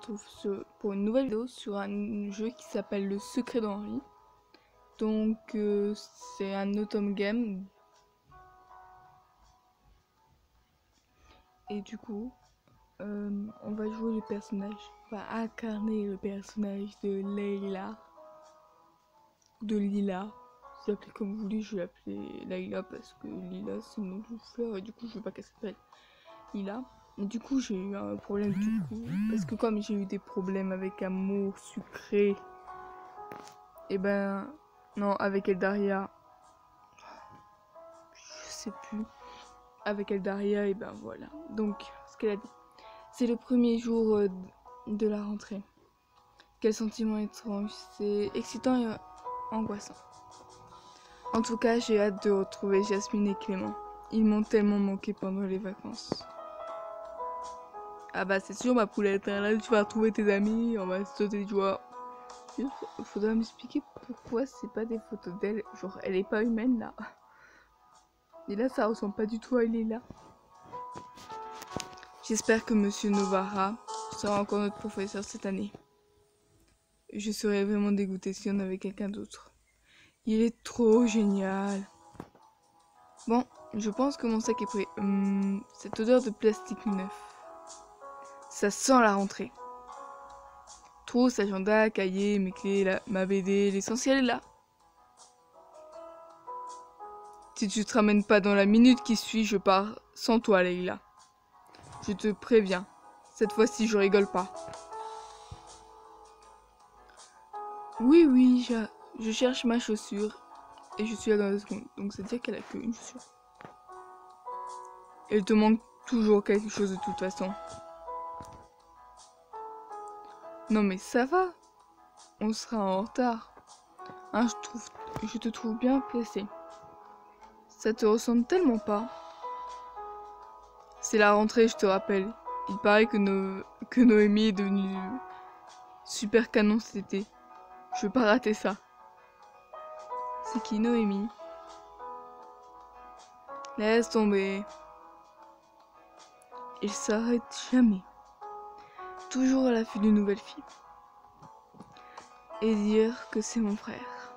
retrouve pour une nouvelle vidéo sur un jeu qui s'appelle Le Secret d'Henri. Donc c'est un automne game. Et du coup, on va jouer le personnage. On va incarner le personnage de Layla. De Lila. Vous l'appelez comme vous voulez, je vais l'appeler Layla parce que Lila c'est mon nom de fleur et du coup je veux pas qu'elle s'appelle Lila. Et du coup j'ai eu un problème du coup. Parce que comme j'ai eu des problèmes avec Amour Sucré. Et ben non, avec Eldaria. Je sais plus. Avec Eldaria et ben voilà. Donc ce qu'elle a dit. C'est le premier jour de la rentrée. Quel sentiment étrange. C'est excitant et angoissant. En tout cas, j'ai hâte de retrouver Jasmine et Clément. Ils m'ont tellement manqué pendant les vacances. Ah bah c'est sûr ma poulette, hein. Là tu vas retrouver tes amis, on va sauter de joie. Il faudra m'expliquer pourquoi c'est pas des photos d'elle. Genre elle est pas humaine là. Et là ça ressemble pas du tout à Lila. J'espère que Monsieur Novara sera encore notre professeur cette année. Je serais vraiment dégoûtée si on avait quelqu'un d'autre. Il est trop génial. Bon, je pense que mon sac est prêt. Cette odeur de plastique neuf. Ça sent la rentrée. Trousse, agenda, cahier, mes clés, ma BD, l'essentiel est là. Si tu te ramènes pas dans la minute qui suit, je pars sans toi, Layla. Je te préviens. Cette fois-ci, je rigole pas. Oui, je cherche ma chaussure. Et je suis là dans 2 secondes. Donc c'est-à-dire qu'elle a qu'une chaussure. Il te manque toujours quelque chose de toute façon. Non mais ça va. On sera en retard. Hein, je te trouve bien pressé. Ça te ressemble tellement pas. C'est la rentrée, je te rappelle. Il paraît que Noémie est devenue super canon cet été. Je veux pas rater ça. C'est qui Noémie? Laisse tomber. Il s'arrête jamais. Toujours à l'affût d'une nouvelle fille. Et dire que c'est mon frère.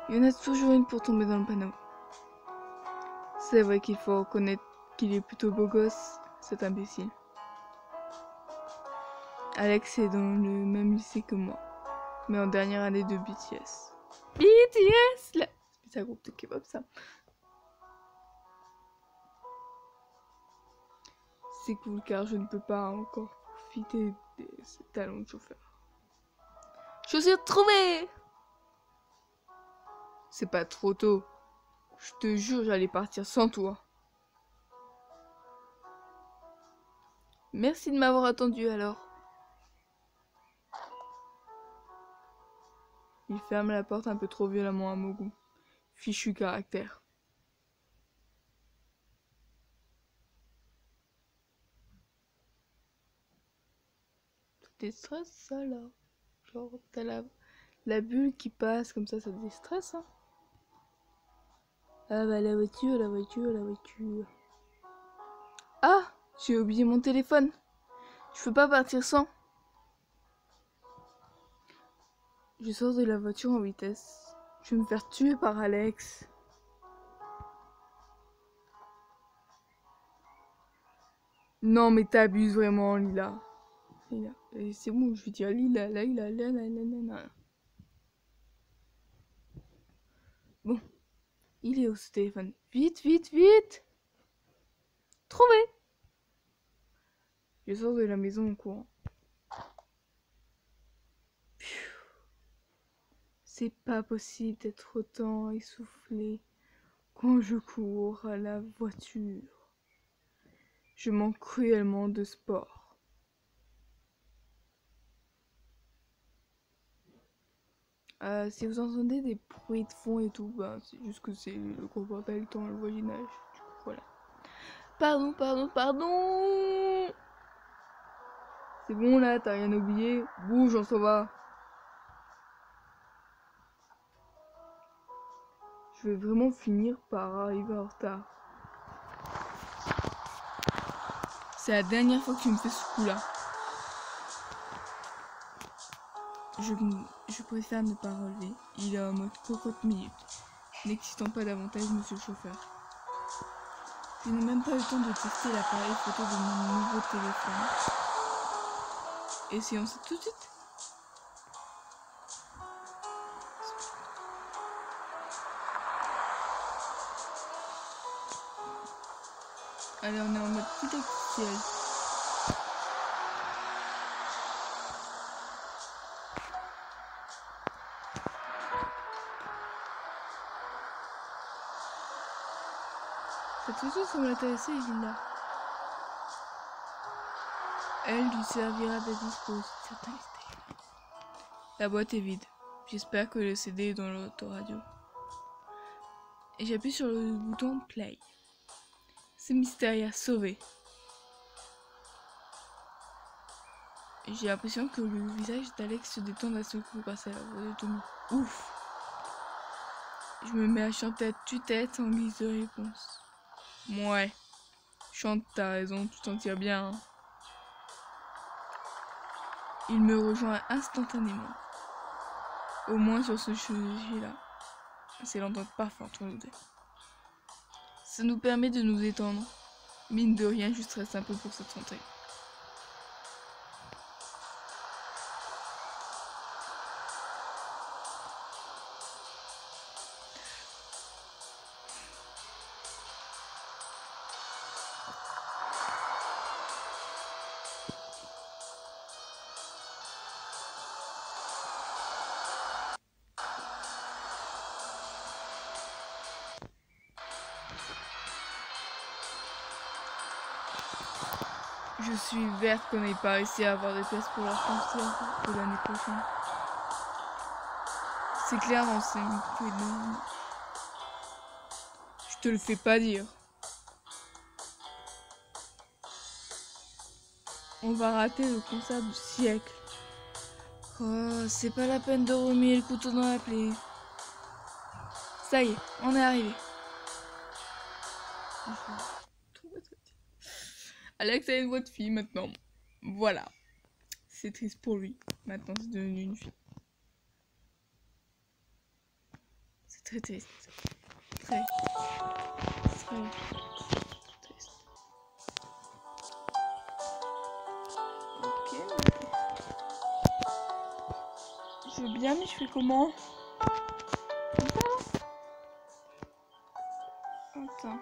Il y en a toujours une pour tomber dans le panneau. C'est vrai qu'il faut reconnaître qu'il est plutôt beau gosse, cet imbécile. Alex est dans le même lycée que moi, mais en dernière année de BTS. BTS là. C'est un groupe de K-pop ça. C'est cool car je ne peux pas encore profiter de ce talent de chauffeur. Chaussures trouvées! C'est pas trop tôt. Je te jure, j'allais partir sans toi. Merci de m'avoir attendu alors. Il ferme la porte un peu trop violemment à mon goût. Fichu caractère. Ça te déstresse ça là? Genre t'as la bulle qui passe comme ça te déstresse hein? Ah bah la voiture. Ah! J'ai oublié mon téléphone. Je peux pas partir sans. Je sors de la voiture en vitesse. Je vais me faire tuer par Alex. Non mais t'abuses vraiment Lila. C'est bon, je vais dire Lila. Bon, il est où ce téléphone? Vite! Trouvé! Je sors de la maison en courant. C'est pas possible d'être autant essoufflé quand je cours à la voiture. Je manque cruellement de sport. Si vous entendez des bruits de fond et tout, ben, c'est juste que c'est le gros bordel dans le voisinage. Du coup, voilà. Pardon. C'est bon là, t'as rien oublié. Bouge, on s'en va. Je vais vraiment finir par arriver en retard. C'est la dernière fois que tu me fais ce coup là. Je préfère ne pas relever. Il est en mode cocotte minute. N'excitant pas davantage, monsieur le chauffeur. Je n'ai même pas eu le temps de tester l'appareil photo de mon nouveau téléphone. Essayons ça tout de suite. Allez, on est en mode tout officiel. Cette photo semble intéresser Linda. Elle lui servira d'indice pour certains mystères. La boîte est vide. J'espère que le CD est dans l'autoradio. Et j'appuie sur le bouton play. C'est Mysteria sauvé. J'ai l'impression que le visage d'Alex se détend d'un seul coup grâce à la voix de Tommy. Ouf! Je me mets à chanter à tue-tête en guise de réponse. Ouais, chante, t'as raison, tu t'en tires bien. Hein. Il me rejoint instantanément. Au moins sur ce sujet-là. C'est l'entente parfaite entre nous deux. Ça nous permet de nous détendre. Mine de rien, je stresse un peu pour cette rentrée. Je suis verte qu'on n'ait pas réussi à avoir des places pour leur concert de l'année prochaine. C'est clairement c'est une peu énorme. Je te le fais pas dire. On va rater le concert du siècle. Oh, c'est pas la peine de remuer le couteau dans la plaie. Ça y est, on est arrivé. Alex a une voix de fille maintenant. Voilà. C'est triste pour lui. Maintenant, c'est devenu une fille. C'est très triste. Très triste. Ok. Je veux bien, mais je fais comment? Attends.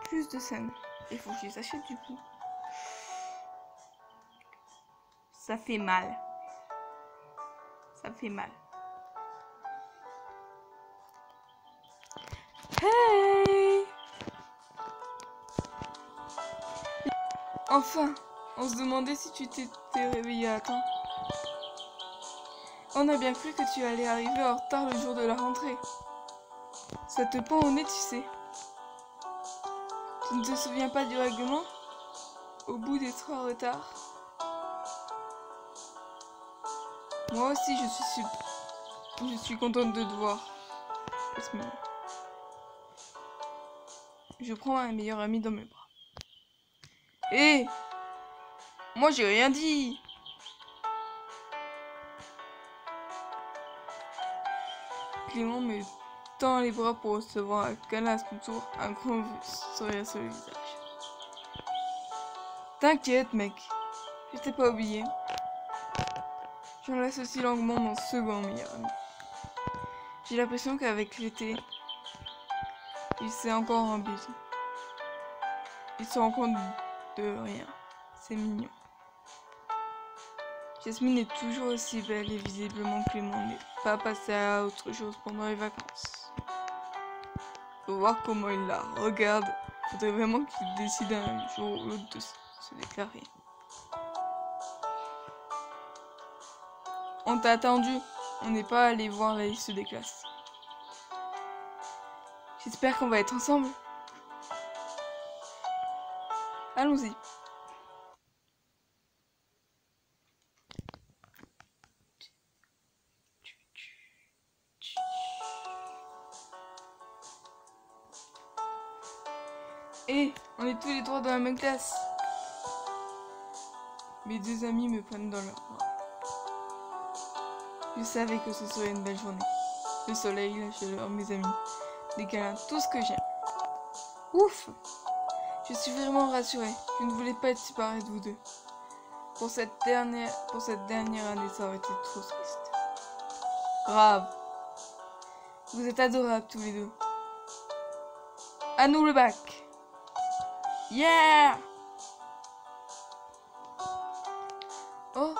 Plus de scènes. Il faut que je les achète du coup. Ça fait mal. Ça fait mal. Hey! Enfin, on se demandait si tu t'étais réveillé à temps. On a bien cru que tu allais arriver en retard le jour de la rentrée. Ça te pend au nez, tu sais. Tu ne te souviens pas du règlement? Au bout des 3 retards. Moi aussi, je suis contente de te voir. Je prends ma meilleure amie dans mes bras. Hé! Moi, j'ai rien dit! Clément me tend les bras pour recevoir un câlin à son tour, un grand sourire sur le visage. T'inquiète, mec, je t'ai pas oublié. J'enlace aussi longuement mon second meilleur ami. J'ai l'impression qu'avec l'été, il s'est encore embelli. Il se rend compte de rien. C'est mignon. Jasmine est toujours aussi belle et visiblement Clément n'est pas passé à autre chose pendant les vacances. Faut voir comment il la regarde. Faudrait vraiment qu'il décide un jour ou l'autre de se déclarer. On t'a attendu. On n'est pas allé voir la liste des classes. J'espère qu'on va être ensemble. Allons-y. Et on est tous les trois dans la même classe. Mes deux amis me prennent dans leurs bras. Je savais que ce serait une belle journée. Le soleil, la chaleur, mes amis, des câlins, tout ce que j'aime. Ouf! Je suis vraiment rassurée. Je ne voulais pas être séparée de vous deux. Pour cette dernière année, ça aurait été trop triste. Grave. Vous êtes adorables tous les deux. À nous le bac. Yeah! Oh!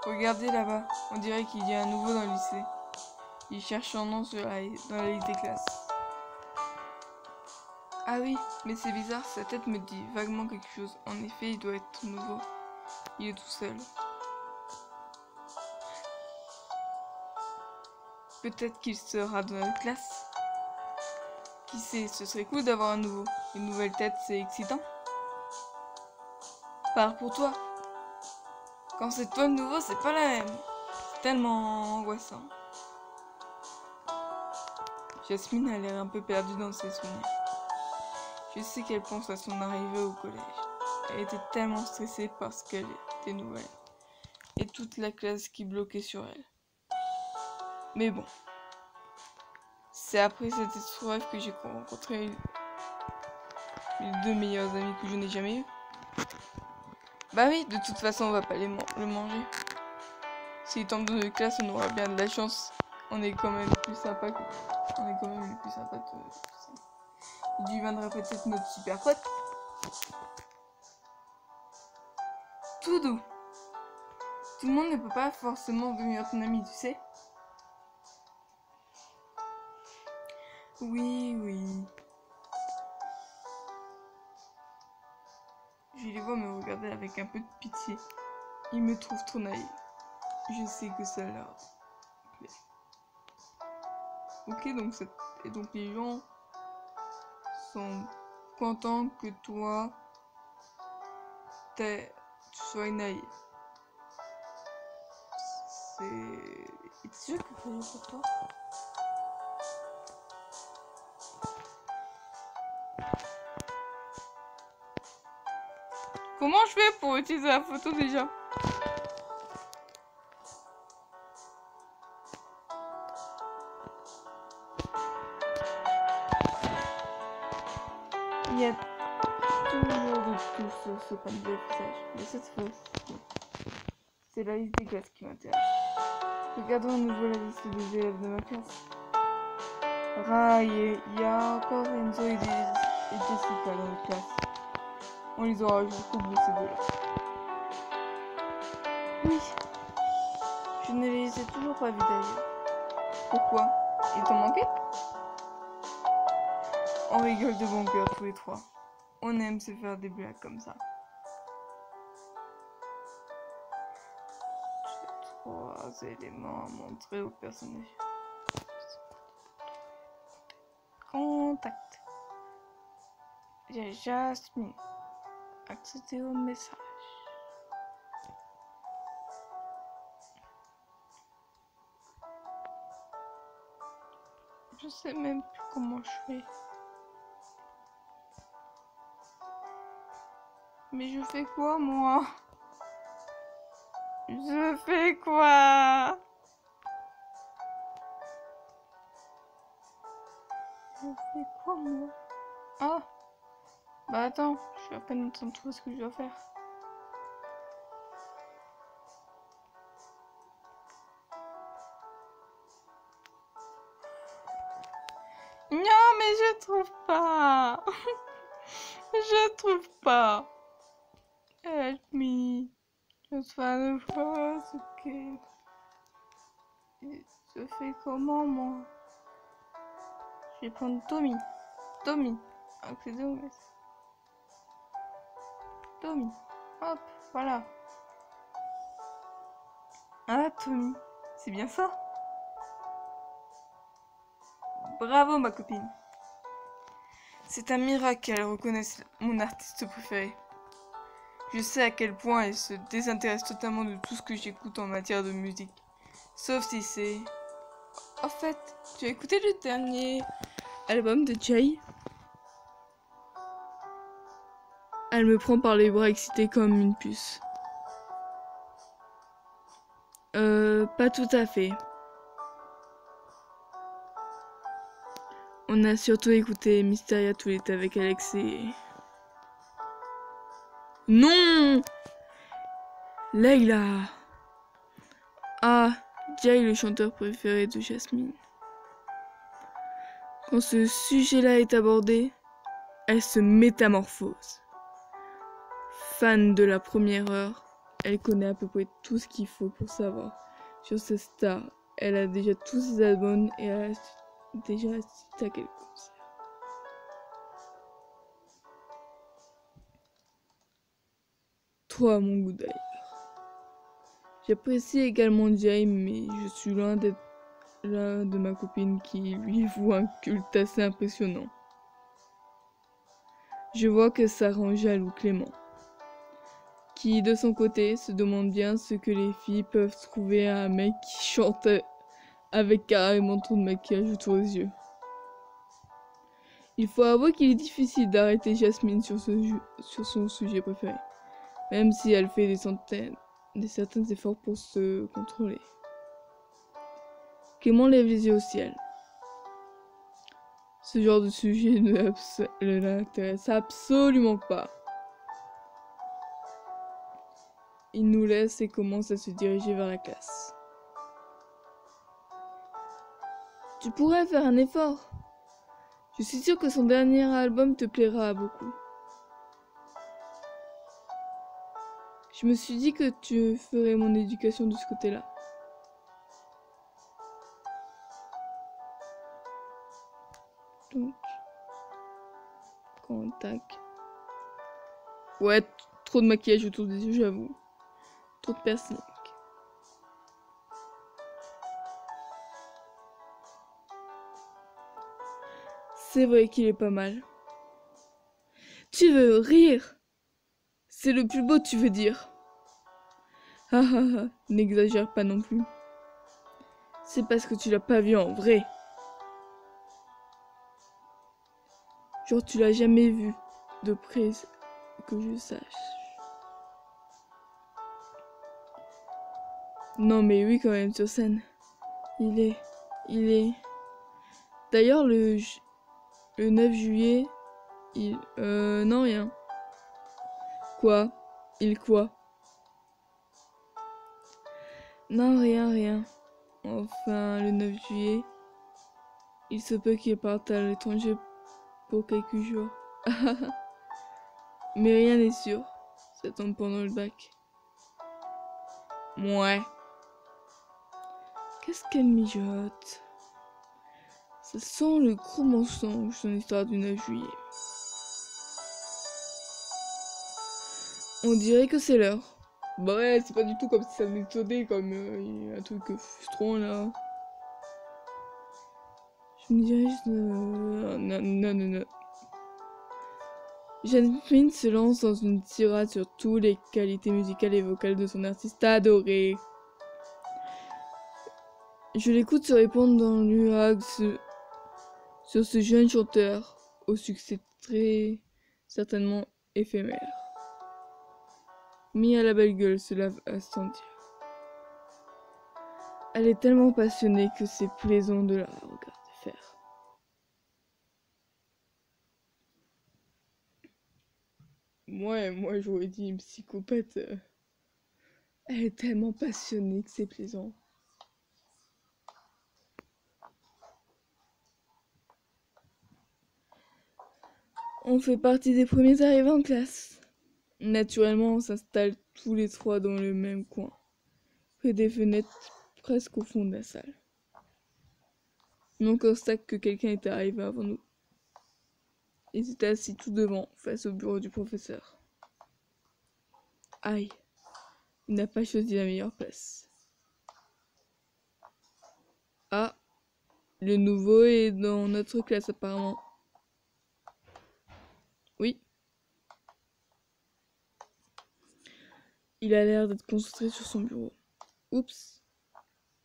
Regardez là-bas. On dirait qu'il y a un nouveau dans le lycée. Il cherche son nom dans la liste des classes. Ah oui, mais c'est bizarre, sa tête me dit vaguement quelque chose. En effet, il doit être nouveau. Il est tout seul. Peut-être qu'il sera dans notre classe. Qui sait, ce serait cool d'avoir un nouveau. Une nouvelle tête, c'est excitant. Pars pour toi. Quand c'est toi le nouveau, c'est pas la même. C'est tellement angoissant. Jasmine a l'air un peu perdue dans ses souvenirs. Je sais qu'elle pense à son arrivée au collège. Elle était tellement stressée parce qu'elle était nouvelle. Et toute la classe qui bloquait sur elle. Mais bon. C'est après cette épreuve que j'ai rencontré les deux meilleurs amis que je n'ai jamais eus. Bah oui, de toute façon, on va pas le manger. S'il tombe dans une classe, on aura bien de la chance. On est quand même plus sympa que... On est quand même les plus sympas de... Il deviendra peut-être notre super pote. Tout doux. Tout le monde ne peut pas forcément devenir ton ami, tu sais. Oui, oui. Je les vois me regarder avec un peu de pitié. Ils me trouvent trop naïf. Je sais que ça leur plaît. Ok, donc les gens sont contents que toi, tu sois naïf. C'est sûr que c'est pour toi. Comment je fais pour utiliser la photo déjà? Il y a toujours de tout sur ce panneau d'affichage, mais cette fois-ci, c'est la liste des classes qui m'intéresse. Regardons à nouveau la liste des élèves de ma classe. Il y a encore Enzo et Jessica dans notre classe. On les aura jusqu'au bout, ces deux-là. Oui, je ne les ai toujours pas vus d'ailleurs. Pourquoi? Ils t'ont manqué? On rigole de bon cœur tous les trois. On aime se faire des blagues comme ça. Trois éléments à montrer au personnage. Contact. J'ai Jasmine. Accéder au message. Je sais même plus comment je fais. Mais je fais quoi, moi? Je fais quoi? Je fais quoi, moi? Ah! Bah attends, je suis à peine en train de trouver ce que je dois faire. Non, mais je trouve pas. Je trouve pas. Help me. Just find a first, ok. Je fais comment, moi? Je vais prendre Tommy. Tommy. Accéder au message. Tommy. Hop, voilà. Ah, Tommy. C'est bien ça? Bravo, ma copine. C'est un miracle qu'elle reconnaisse mon artiste préféré. Je sais à quel point elle se désintéresse totalement de tout ce que j'écoute en matière de musique. Sauf si c'est... En fait, tu as écouté le dernier album de Jay? Elle me prend par les bras excitée comme une puce. Pas tout à fait. On a surtout écouté Mysteria Toilette avec Alex et... Non! Layla! Ah, Jay, le chanteur préféré de Jasmine. Quand ce sujet-là est abordé, elle se métamorphose. Fan de la première heure, elle connaît à peu près tout ce qu'il faut pour savoir sur ces stars. Elle a déjà tous ses albums et elle a déjà assisté à quelques concerts. Toi, mon goût d'ailleurs. J'apprécie également Jay, mais je suis loin d'être là de ma copine qui lui voue un culte assez impressionnant. Je vois que ça rend jaloux Clément, qui de son côté se demande bien ce que les filles peuvent trouver à un mec qui chante avec carrément trop de maquillage autour des yeux. Il faut avouer qu'il est difficile d'arrêter Jasmine sur son sujet préféré, même si elle fait certains efforts pour se contrôler. Clément lève les yeux au ciel. Ce genre de sujet ne l'intéresse absolument pas. Il nous laisse et commence à se diriger vers la classe. Tu pourrais faire un effort. Je suis sûre que son dernier album te plaira beaucoup. Je me suis dit que tu ferais mon éducation de ce côté-là. Donc, contact. Ouais, trop de maquillage autour des yeux, j'avoue. Trop de piercing. C'est vrai qu'il est pas mal. Tu veux rire? C'est le plus beau, tu veux dire? Ah ah ah, n'exagère pas non plus. C'est parce que tu l'as pas vu en vrai. Genre tu l'as jamais vu de près que je sache. Non mais oui quand même sur scène. Il est... D'ailleurs le 9 juillet, non rien. Quoi? Quoi? Non rien. Enfin le 9 juillet, il se peut qu'il parte à l'étranger pour quelques jours. Mais rien n'est sûr. Ça tombe pendant le bac. Ouais. Qu'est-ce qu'elle mijote? Ça sent le gros mensonge, son histoire du 9 juillet. On dirait que c'est l'heure. Bah ouais, c'est pas du tout comme si ça venait de sonner, comme un truc frustrant là. Je me dirige non. Jasmine se lance dans une tirade sur toutes les qualités musicales et vocales de son artiste adoré. Je l'écoute se répandre dans l'URAG sur ce jeune chanteur, au succès très certainement éphémère. Mis à la belle gueule, cela va sans dire. Elle est tellement passionnée que c'est plaisant de la regarder faire. Moi j'aurais dit une psychopathe. Elle est tellement passionnée que c'est plaisant. On fait partie des premiers arrivés en classe. Naturellement, on s'installe tous les trois dans le même coin, près des fenêtres, presque au fond de la salle. Mais on constate que quelqu'un était arrivé avant nous. Ils étaient assis tout devant, face au bureau du professeur. Aïe, il n'a pas choisi la meilleure place. Ah, le nouveau est dans notre classe apparemment. Oui. Il a l'air d'être concentré sur son bureau. Oups.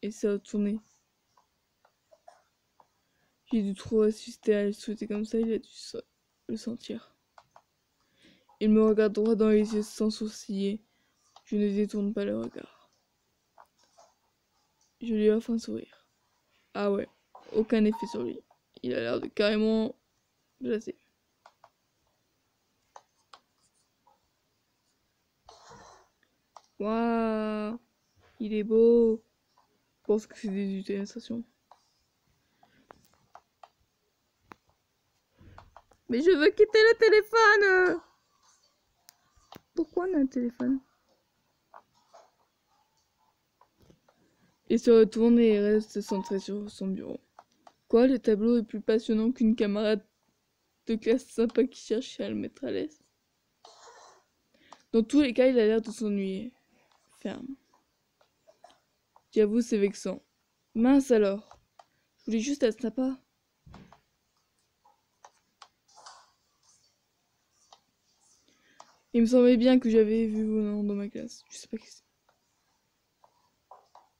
Et ça a tourné. J'ai dû trop assister à le souhaiter comme ça, il a dû le sentir. Il me regarde droit dans les yeux sans sourciller. Je ne détourne pas le regard. Je lui offre un sourire. Ah ouais, aucun effet sur lui. Il a l'air de carrément blasé. Waouh, il est beau. Je pense que c'est des utilisations. Mais je veux quitter le téléphone. Pourquoi on a un téléphone? Il se retourne et reste centré sur son bureau. Quoi, le tableau est plus passionnant qu'une camarade de classe sympa qui cherche à le mettre à l'aise? Dans tous les cas, il a l'air de s'ennuyer. Ferme. J'avoue, c'est vexant. Mince alors. Je voulais juste être sympa. Il me semblait bien que j'avais vu vos noms dans ma classe. Je sais pas qui c'est.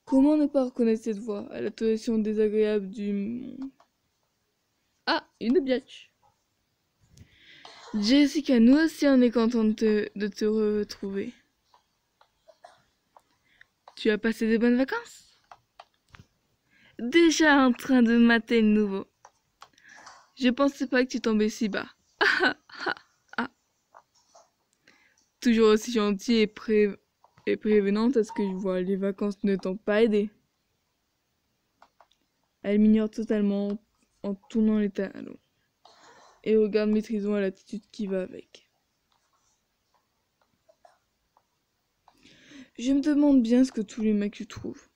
Comment ne pas reconnaître cette voix à l'intonation désagréable du... Ah, une biatch. Jessica, nous aussi on est contente de te retrouver. Tu as passé de bonnes vacances? Déjà en train de mater le nouveau. Je pensais pas que tu tombais si bas. Ah, ah, ah. Toujours aussi gentille et prévenante à ce que je vois, les vacances ne t'ont pas aidé. Elle m'ignore totalement en tournant les talons et regarde maîtrisant à l'attitude qui va avec. Je me demande bien ce que tous les mecs tu trouvent.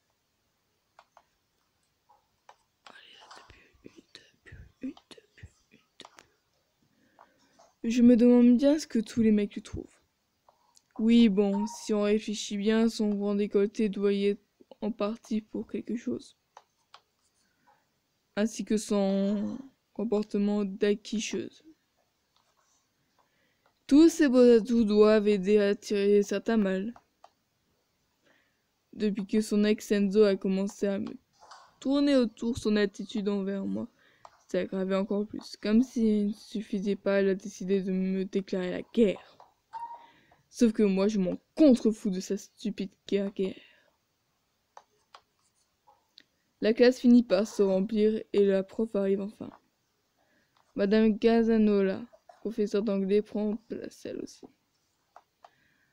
Je me demande bien ce que tous les mecs tu trouvent. Oui, bon, si on réfléchit bien, son grand décolleté doit y être en partie pour quelque chose. Ainsi que son comportement d'acquicheuse. Tous ces beaux atouts doivent aider à attirer certains mâles. Depuis que son ex Enzo a commencé à me tourner autour, son attitude envers moi s'est aggravée encore plus. Comme s'il ne suffisait pas, elle a décidé de me déclarer la guerre. Sauf que moi, je m'en contrefous de sa stupide guerre. La classe finit par se remplir et la prof arrive enfin. Madame Gazanola, professeure d'anglais, prend place elle aussi.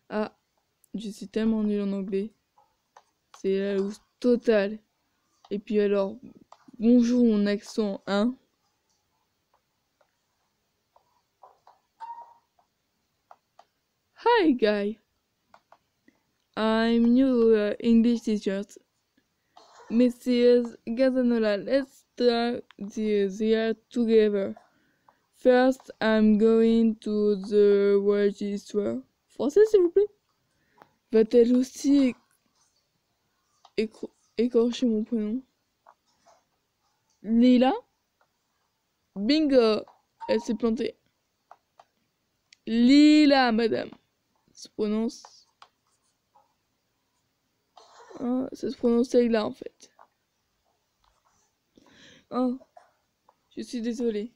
Ah, je suis tellement nulle en anglais. C'est la loose totale. Et puis alors, bonjour mon accent, hein? Hi guy. I'm new English teacher. Mrs. Gazanola, let's start this year together. First, I'm going to the register. Français, s'il vous plaît. Va-t-elle aussi écorcher mon prénom? Lila? Bingo! Elle s'est plantée. Lila, madame. Ça se prononce... Ah, ça se prononce Lila, en fait. Oh, je suis désolée.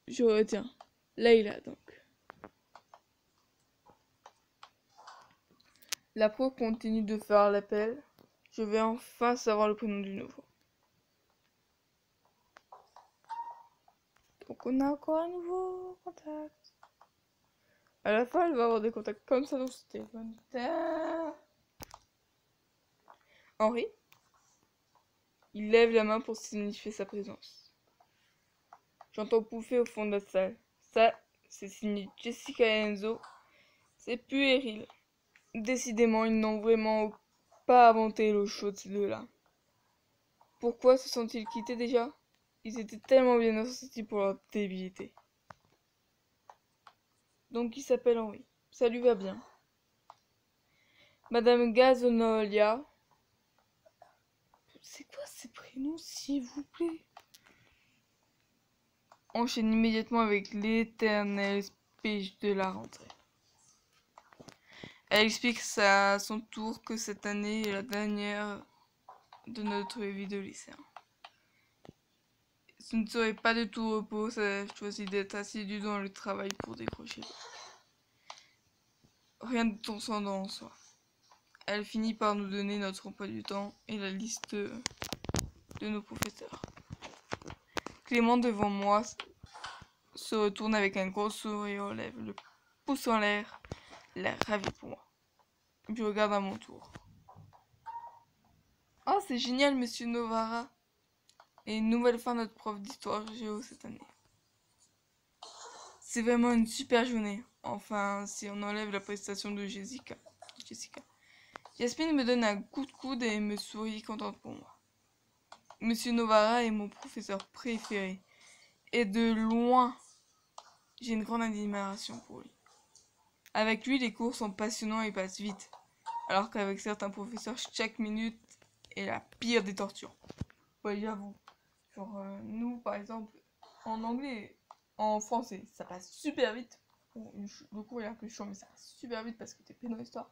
Je retiens. Leila, donc. La pro continue de faire l'appel. Je vais enfin savoir le prénom du nouveau. Donc on a encore un nouveau contact. À la fin, elle va avoir des contacts comme ça dans ce téléphone. Henri. Il lève la main pour signifier sa présence. J'entends pouffer au fond de la salle. Ça, c'est signé Jessica et Enzo. C'est puéril. Décidément, ils n'ont vraiment pas inventé l'eau chaude, ces deux-là. Pourquoi se sont-ils quittés déjà? Ils étaient tellement bien assortis pour leur débilité. Donc il s'appelle Henri. Ça lui va bien. Madame Gazonolia. C'est quoi ces prénoms, s'il vous plaît? Enchaîne immédiatement avec l'éternel speech de la rentrée. Elle explique à son tour que cette année est la dernière de notre vie de lycéen. Ce ne serait pas de tout repos, ça choisit d'être assidu dans le travail pour décrocher. Rien de transcendant en soi. elle finit par nous donner notre emploi du temps et la liste de nos professeurs. Clément, devant moi, se retourne avec un gros sourire aux lèvres, le pouce en l'air ravi pour moi. Je regarde à mon tour. Oh, c'est génial, monsieur Novara. Et une nouvelle fois notre prof d'histoire géo cette année. C'est vraiment une super journée. Enfin, si on enlève la prestation de Jessica. Jasmine me donne un coup de coude et me sourit contente pour moi. Monsieur Novara est mon professeur préféré. Et de loin, j'ai une grande admiration pour lui. Avec lui, les cours sont passionnants et passent vite. Alors qu'avec certains professeurs, chaque minute est la pire des tortures. Ouais, j'avoue. Genre, nous, par exemple, en anglais, en français, ça passe super vite. Bon, le cours est un peu chiant, mais ça passe super vite parce que t'es pris dans l'histoire.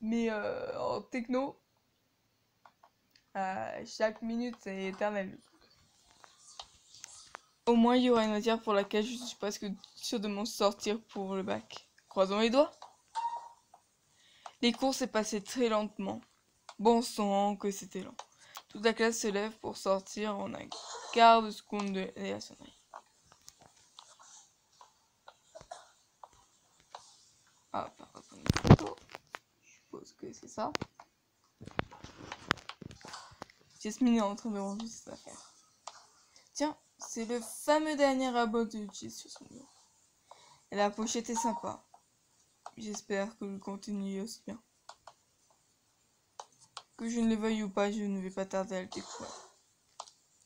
Mais en techno, chaque minute, c'est éternel. Au moins, il y aura une matière pour laquelle je suis presque sûre de m'en sortir pour le bac. Croisons les doigts. Les cours s'est passé très lentement. Bon sang que c'était lent. Toute la classe se lève pour sortir en un quart de seconde de la sonnerie. Ah, par rapport à une photo. Je suppose que c'est ça. Jasmine est en train de ranger ses affaires. Tiens, c'est le fameux dernier album de Jay sur son bureau. Et la pochette est sympa. J'espère que le contenu est aussi bien. Que je ne le veuille ou pas, je ne vais pas tarder à le découvrir.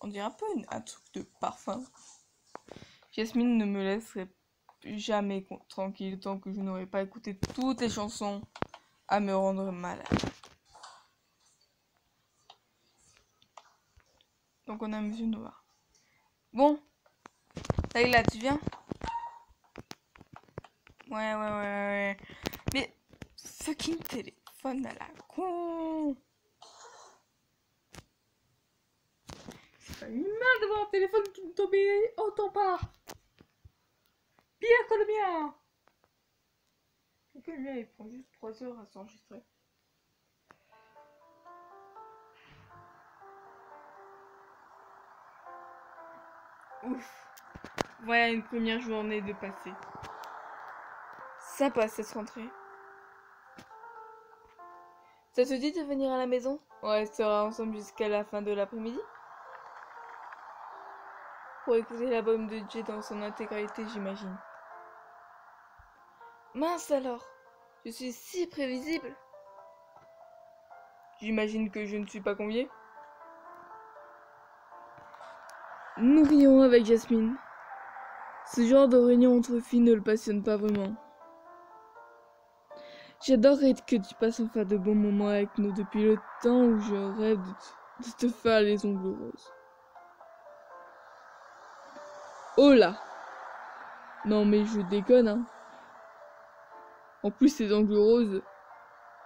On dirait un peu un truc de parfum. Jasmine ne me laisserait jamais tranquille tant que je n'aurais pas écouté toutes les chansons à me rendre malade. Donc on a Monsieur Nova. Bon, Taïla, tu viens? Ouais. Mais fucking téléphone à la con. C'est pas humain d'avoir un téléphone qui ne t'obéit autant pas. Pire que le mien. Et que le mien, il prend juste 3 heures à s'enregistrer. Ouf. Voilà une première journée de passé. Ça passe cette rentrée. Ça te dit de venir à la maison? On restera ensemble jusqu'à la fin de l'après-midi? Pour écouter l'album de Jay dans son intégralité, j'imagine. Mince alors! Je suis si prévisible! J'imagine que je ne suis pas conviée? Nous rions avec Jasmine. Ce genre de réunion entre filles ne le passionne pas vraiment. J'adorerais que tu passes enfin de bons moments avec nous depuis le temps où je rêve de te faire les ongles roses. Oh là! Non mais je déconne, hein. En plus, les ongles roses,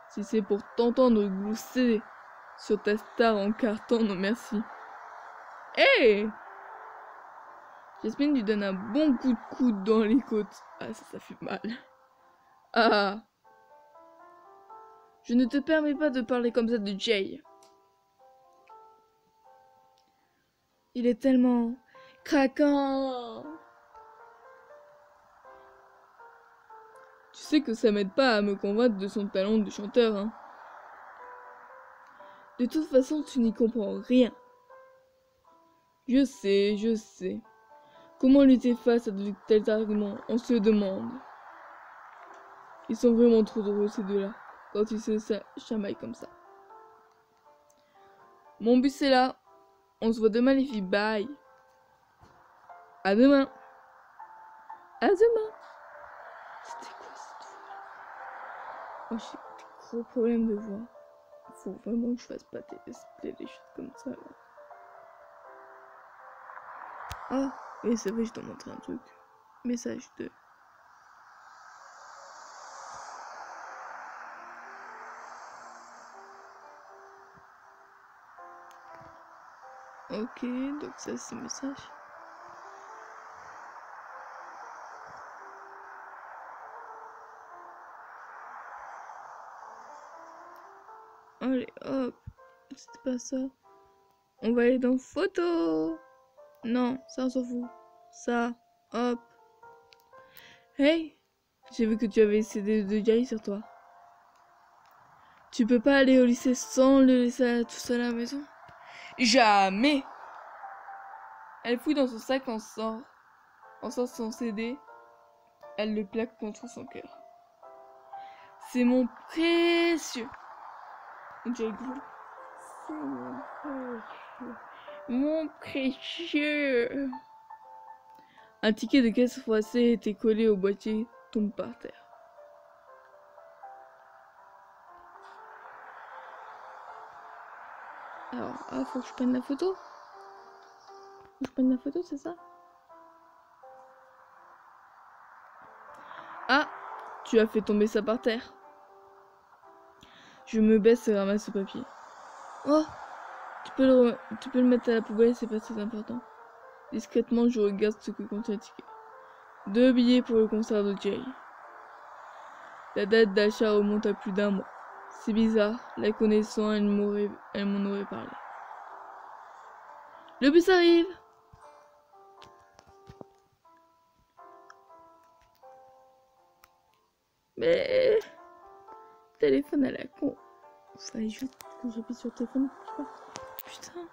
si c'est pour t'entendre glousser sur ta star en carton, non merci. Hé! Jasmine lui donne un bon coup de coude dans les côtes. Ah, ça fait mal. Ah! Je ne te permets pas de parler comme ça de Jay. Il est tellement craquant. Tu sais que ça m'aide pas à me convaincre de son talent de chanteur, hein. De toute façon, tu n'y comprends rien. Je sais. Comment lutter face à de tels arguments, on se demande. Ils sont vraiment trop drôles ces deux-là, quand ils se chamaillent comme ça. Mon bus est là. On se voit demain les filles, bye. À demain. À demain. C'était quoi cette voix? Oh, j'ai des gros problèmes de voix. Faut vraiment que je fasse pas des choses comme ça là. Ah, et c'est vrai, je dois montrer un truc. Message de... Ok, donc ça c'est message. Allez, hop. C'était pas ça. On va aller dans photo. Non, ça on s'en fout. Ça, hop. Hey, j'ai vu que tu avais essayé de Jay sur toi. Tu peux pas aller au lycée sans le laisser tout seul à la maison? Jamais! Elle fouille dans son sac en sort son CD. Elle le plaque contre son cœur. C'est mon précieux. Jay dit. C'est mon précieux. Mon précieux. Un ticket de caisse froissé était collé au boîtier, tombe par terre. Alors, faut que je prenne la photo. Faut que je prenne la photo, c'est ça? Ah, tu as fait tomber ça par terre. Je me baisse et ramasse le papier. Oh, tu peux le mettre à la poubelle, c'est pas très important. Discrètement, je regarde ce que contient le ticket. 2 billets pour le concert de Jay. La date d'achat remonte à plus d'1 mois. C'est bizarre, la connaissant, elle m'en aurait parlé. Le bus arrive! Mais... téléphone à la con. Fallait juste que j'appuie sur le téléphone. Putain.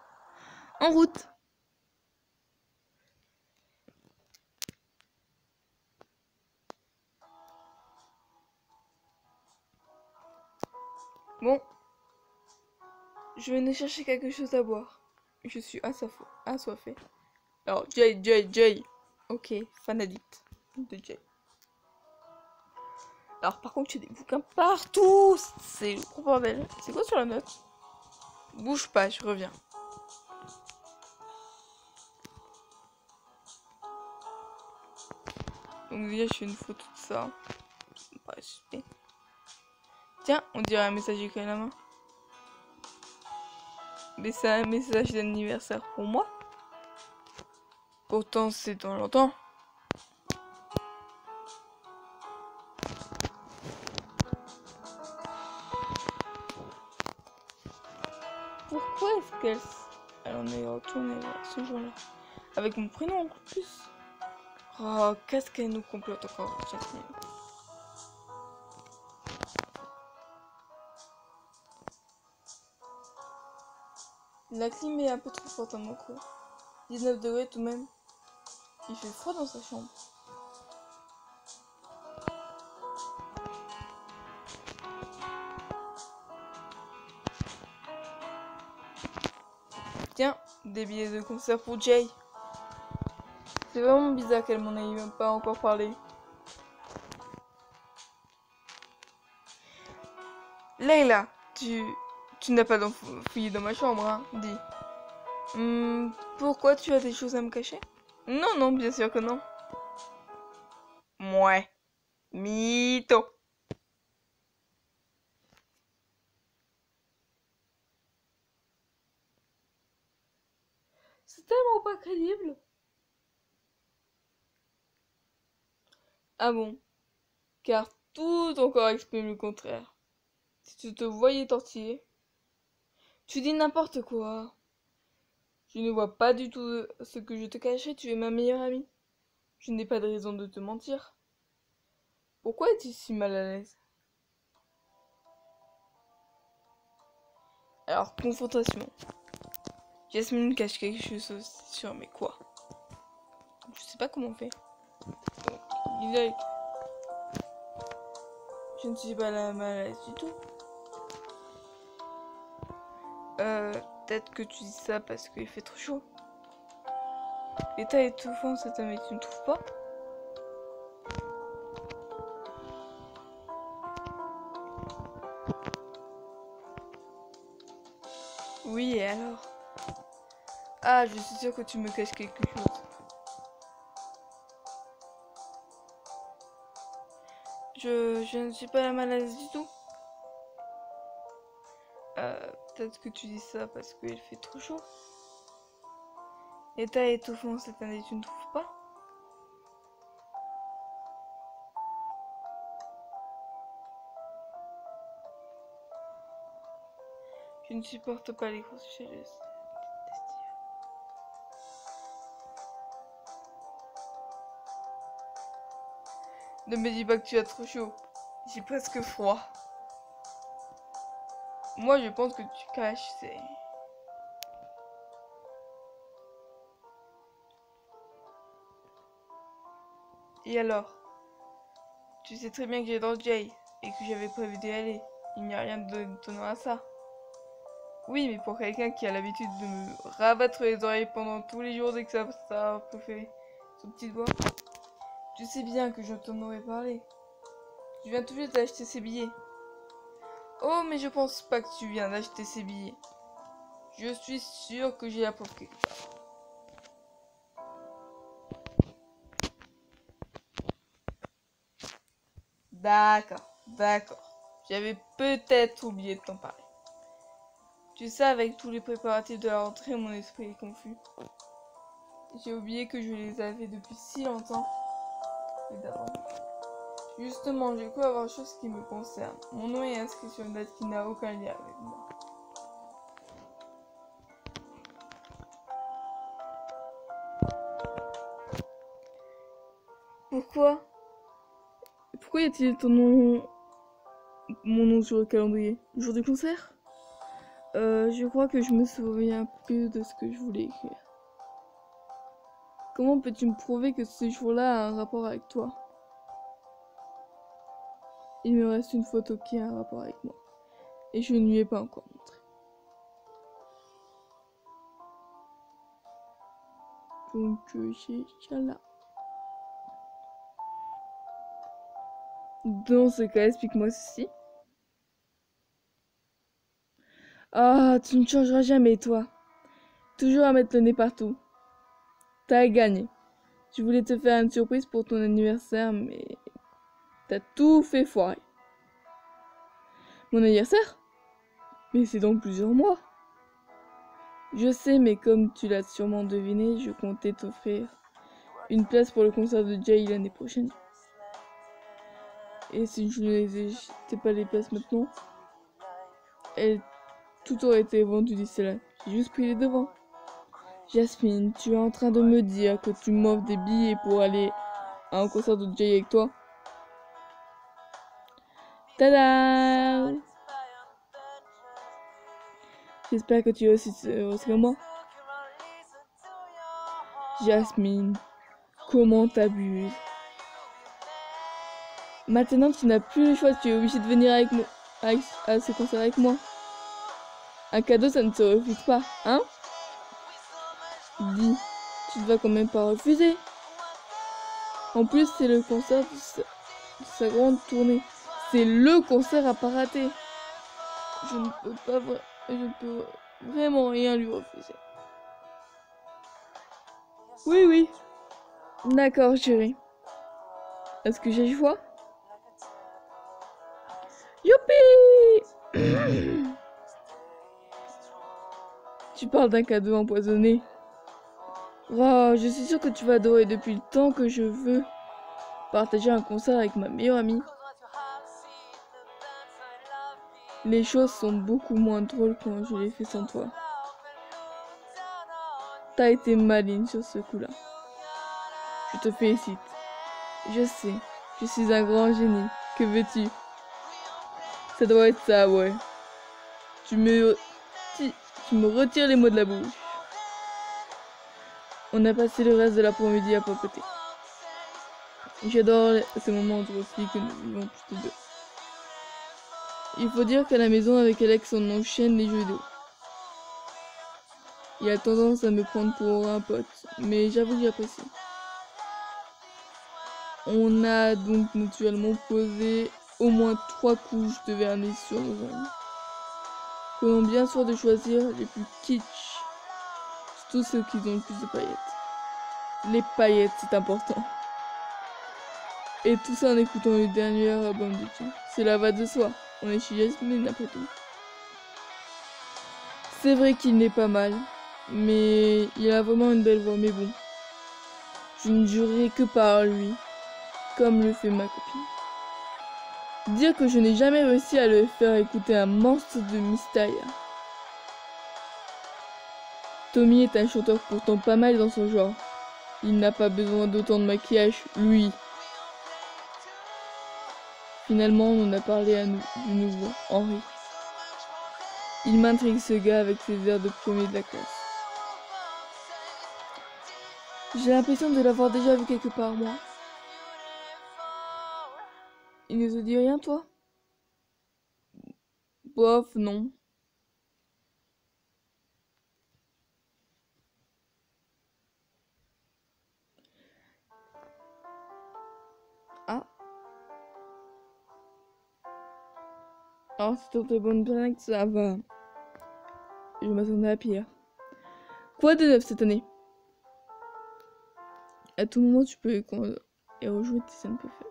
En route! Bon. Je venais chercher quelque chose à boire. Je suis assoiffée. Alors, Jay. Ok, fan addict de Jay. Alors, par contre, il y a des bouquins partout. C'est le gros bordel. C'est quoi sur la note? Bouge pas, je reviens. Donc, déjà, je fais une photo de ça. Bah, tiens, on dirait un message écrit à la main. Mais c'est un message d'anniversaire pour moi. Pourtant, c'est dans longtemps. Pourquoi est-ce qu'elle en est retournée ce jour-là? Avec mon prénom en plus. Oh, qu'est-ce qu'elle nous complote encore, Jasmine. La clim est un peu trop forte à mon cou. 19 degrés tout de même. Il fait froid dans sa chambre. Tiens, des billets de concert pour Jay. C'est vraiment bizarre qu'elle m'en ait même pas encore parlé. Leila, tu n'as pas fouillé dans ma chambre, hein, dis. Pourquoi tu as des choses à me cacher? Non, bien sûr que non. Mouais, mytho. C'est tellement pas crédible. Ah bon? Car tout ton corps exprime le contraire. Si tu te voyais tortiller, tu dis n'importe quoi. Je ne vois pas du tout ce que je te cachais, tu es ma meilleure amie. Je n'ai pas de raison de te mentir. Pourquoi es-tu si mal à l'aise? Alors, confrontation. Jasmine cache quelque chose sur mais quoi? Je sais pas comment on fait. Donc, je ne suis pas mal à l'aise du tout. Peut-être que tu dis ça parce qu'il fait trop chaud. L'état étouffant, ça mais tu ne trouves pas? Oui, et alors? Ah, je suis sûre que tu me caches quelque chose. Je ne suis pas mal à l'aise du tout. Peut-être que tu dis ça parce qu'il fait trop chaud. L'état étouffant cette année, tu ne trouves pas? Je ne supporte pas les grosses chaleuses. Ne me dis pas que tu as trop chaud. J'ai presque froid. Moi, je pense que tu caches, c'est... Et alors? Tu sais très bien que j'adore Jay et que j'avais prévu d'y aller. Il n'y a rien d'étonnant à ça. Oui, mais pour quelqu'un qui a l'habitude de me rabattre les oreilles pendant tous les jours dès que ça a préféré son petite voix, tu sais bien que je t'en aurais parlé. Tu viens tout juste d'acheter ses billets. Oh, mais je pense pas que tu viens d'acheter ses billets. Je suis sûre que j'ai la preuve quelque part. D'accord. J'avais peut-être oublié de t'en parler. Tu sais, avec tous les préparatifs de la rentrée, mon esprit est confus. J'ai oublié que je les avais depuis si longtemps. Et d'avant. Justement, j'ai cru avoir chose qui me concerne. Mon nom est inscrit sur une date qui n'a aucun lien avec moi. Pourquoi y a-t-il mon nom sur le calendrier? Le jour du concert? Je crois que je me souviens plus de ce que je voulais écrire. Comment peux-tu me prouver que ce jour-là a un rapport avec toi? Il me reste une photo qui a un rapport avec moi. Et je ne lui ai pas encore montré. Donc j'ai ça là. Dans ce cas, explique-moi ceci. Ah, tu ne changeras jamais, toi. Toujours à mettre le nez partout. T'as gagné. Je voulais te faire une surprise pour ton anniversaire, mais t'as tout fait foirer. Mon anniversaire? Mais c'est dans plusieurs mois. Je sais, mais comme tu l'as sûrement deviné, je comptais t'offrir une place pour le concert de Jay l'année prochaine. Et si je ne les achetais pas les places maintenant, tout aurait été vendu d'ici là. J'ai juste pris les devants. Jasmine, tu es en train de me dire que tu m'offres des billets pour aller à un concert de Jay avec toi? Tada! J'espère que tu es aussi heureuse que moi. Jasmine, comment t'abuses? Maintenant, tu n'as plus le choix, tu es obligé de venir avec moi, à ce concert avec moi. Un cadeau, ça ne se refuse pas, hein? Dis, tu ne vas quand même pas refuser. En plus, c'est le concert de sa grande tournée. C'est le concert à pas rater. Je ne peux vraiment rien lui refuser. Oui. D'accord, chérie. Est-ce que j'ai le choix? Youpi! Tu parles d'un cadeau empoisonné. Oh, je suis sûre que tu vas adorer depuis le temps que je veux partager un concert avec ma meilleure amie. Les choses sont beaucoup moins drôles quand je les fais sans toi. T'as été maligne sur ce coup-là. Je te félicite. Je sais, je suis un grand génie. Que veux-tu? Ça doit être ça, ouais. Tu me retires les mots de la bouche. On a passé le reste de l'après-midi à papoter. J'adore ces moments entre filles que nous vivons toutes les deux. Il faut dire qu'à la maison avec Alex on enchaîne les jeux vidéo. Il a tendance à me prendre pour un pote, mais j'avoue que j'apprécie. On a donc mutuellement posé au moins 3 couches de vernis sur nos ongles. Prenons bien soin de choisir les plus kitsch, surtout ceux qui ont le plus de paillettes. Les paillettes, c'est important. Et tout ça en écoutant le dernier album de Jay. Cela va de soi, on est chez Jasmine après tout. C'est vrai qu'il n'est pas mal, mais il a vraiment une belle voix, mais bon. Je ne jurerai que par lui, comme le fait ma copine. Dire que je n'ai jamais réussi à le faire écouter un monstre de Mystaya. Tommy est un chanteur pourtant pas mal dans son genre. Il n'a pas besoin d'autant de maquillage, lui. Finalement, on en a parlé du nouveau, Henry. Il m'intrigue ce gars avec ses airs de premier de la classe. J'ai l'impression de l'avoir déjà vu quelque part, moi. Il ne te dit rien, toi? Bof, non. Ah. Alors, c'est une très bonne blague, ça va. Je m'attendais à pire. Quoi de neuf cette année? À tout moment, tu peux et rejouer tes scènes préférées.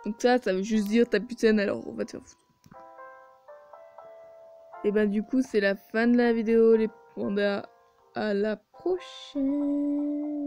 Donc ça veut juste dire ta putain, alors on va te faire foutre. Et ben du coup, c'est la fin de la vidéo, les pandas. À la prochaine.